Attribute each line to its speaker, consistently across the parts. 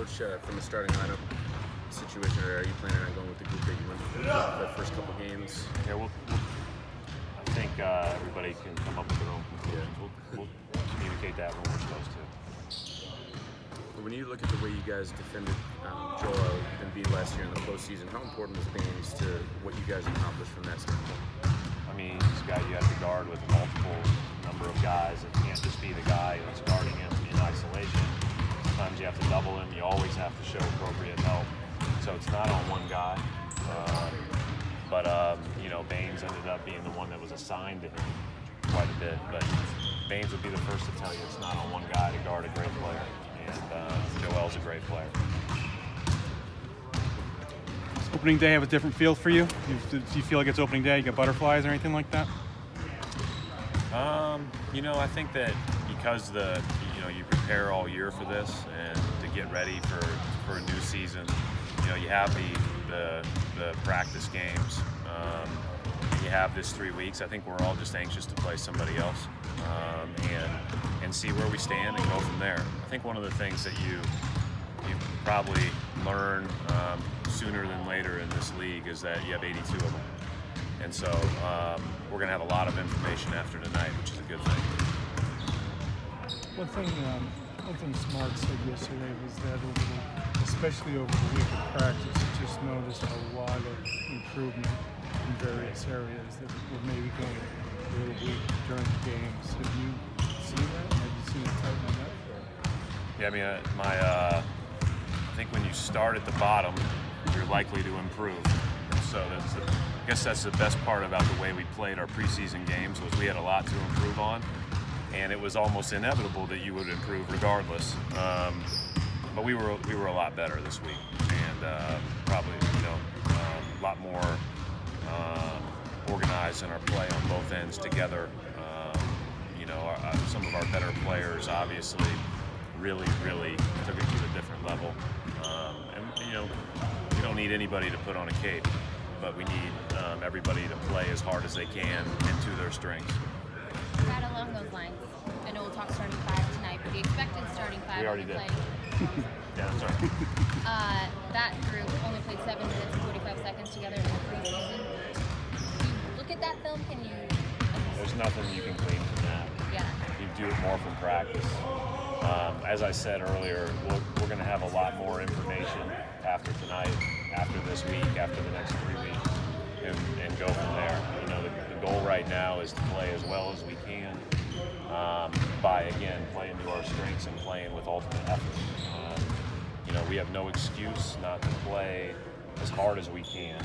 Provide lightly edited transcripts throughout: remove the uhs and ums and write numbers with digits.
Speaker 1: Coach, from the starting lineup situation, or are you planning on going with the group that you went with the first couple games?
Speaker 2: Yeah, I think everybody can come up with their own conclusions. We'll communicate that when we're supposed to.
Speaker 1: When you look at the way you guys defended Joel and beat last year in the postseason, how important was Baines to what you guys accomplished from that standpoint?
Speaker 2: I mean, he's a guy you have to guard with multiple number of guys. It can't just be the guy that's guarding him in isolation. Sometimes you have to double him. You always have to show appropriate help. So it's not on one guy. You know, Baines ended up being the one that was assigned to him quite a bit. But Baines would be the first to tell you it's not on one guy to guard a great player. And Joel's a great player.
Speaker 3: Does opening day have a different feel for you? Do you feel like it's opening day? You got butterflies or anything like that?
Speaker 2: You know, I think that because you prepare all year for this and to get ready for a new season. You know, you have the practice games. You have this 3 weeks. I think we're all just anxious to play somebody else and see where we stand and go from there. I think one of the things that you probably learn sooner than later in this league is that you have 82 of them. And so we're going to have a lot of information after tonight, which is a good thing.
Speaker 4: One thing Smart said yesterday was that especially over the week of practice, he just noticed a lot of improvement in various areas that were maybe going a little weak during the games. Have you seen that? Have you seen it tightening up?
Speaker 2: Yeah, I mean, I think when you start at the bottom, you're likely to improve. So I guess that's the best part about the way we played our preseason games was we had a lot to improve on, and it was almost inevitable that you would improve regardless. But we were a lot better this week, and probably a lot more organized in our play on both ends together. Some of our better players obviously really took it to a different level. We don't need anybody to put on a cape, but we need everybody to play as hard as they can and to their strengths.
Speaker 5: Right along those lines, I know we'll talk starting five tonight, but the expected starting five.
Speaker 2: We already did. Yeah, I'm sorry.
Speaker 5: That group only played 7 minutes and 45 seconds together in the preseason. You look at that film, can you?
Speaker 2: There's nothing you can glean from that.
Speaker 5: Yeah.
Speaker 2: You do it more from practice. As I said earlier, we're going to have a lot more information after tonight, after this week, after the next 3 weeks, and go from there. The goal right now is to play as well as we can by, again, playing to our strengths and playing with ultimate effort. We have no excuse not to play as hard as we can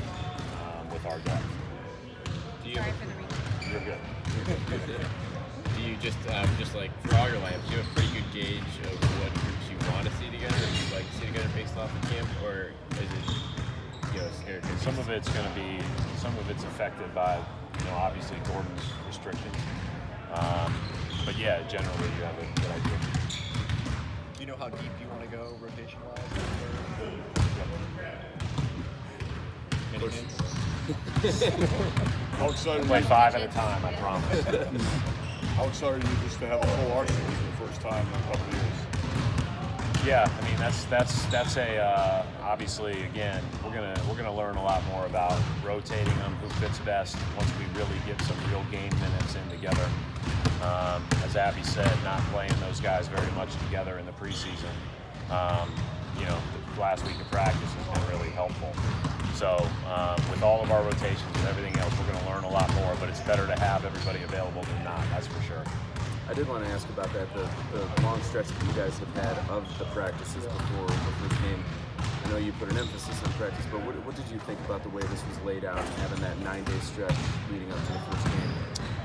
Speaker 2: with our depth.
Speaker 5: Sorry for the reach.
Speaker 2: You're good.
Speaker 6: Do you just like for all your lineups, do you have a pretty good gauge of what groups you want to see together, or you'd like to see together based off of camp, or is it scared?
Speaker 2: Some of it's affected by obviously Gordon's restrictions. But yeah, generally you have a good idea.
Speaker 7: Do you know how deep you want to go rotation-wise?
Speaker 8: How excited
Speaker 2: Play 5 at a time, I promise.
Speaker 8: How excited are you just to have a full arsenal for the first time in a couple of years?
Speaker 2: Yeah, I mean that's a obviously again we're gonna learn a lot more about rotating them, who fits best once we really get some real game minutes in together. As Abby said, not playing those guys very much together in the preseason. The last week of practice has been really helpful. So with all of our rotations and everything else, we're going to learn a lot more, but it's better to have everybody available than not, that's for sure.
Speaker 1: I did want to ask about that, the long stretch that you guys have had of the practices before the first game. I know you put an emphasis on practice, but what did you think about the way this was laid out, having that 9-day stretch leading up to the first game?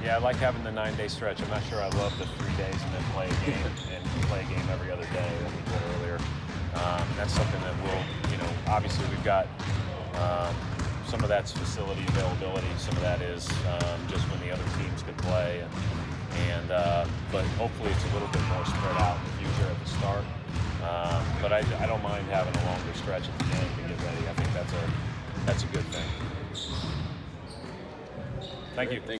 Speaker 2: Yeah, I like having the 9-day stretch. I'm not sure I love the 3 days and then play a game and play a game every other day that we did earlier. That's something that obviously we've got some of that's facility availability, some of that is just when the other teams could play, but hopefully it's a little bit more spread out in the future at the start. But I don't mind having a longer stretch at the end to get ready. I think that's a good thing. Thank you.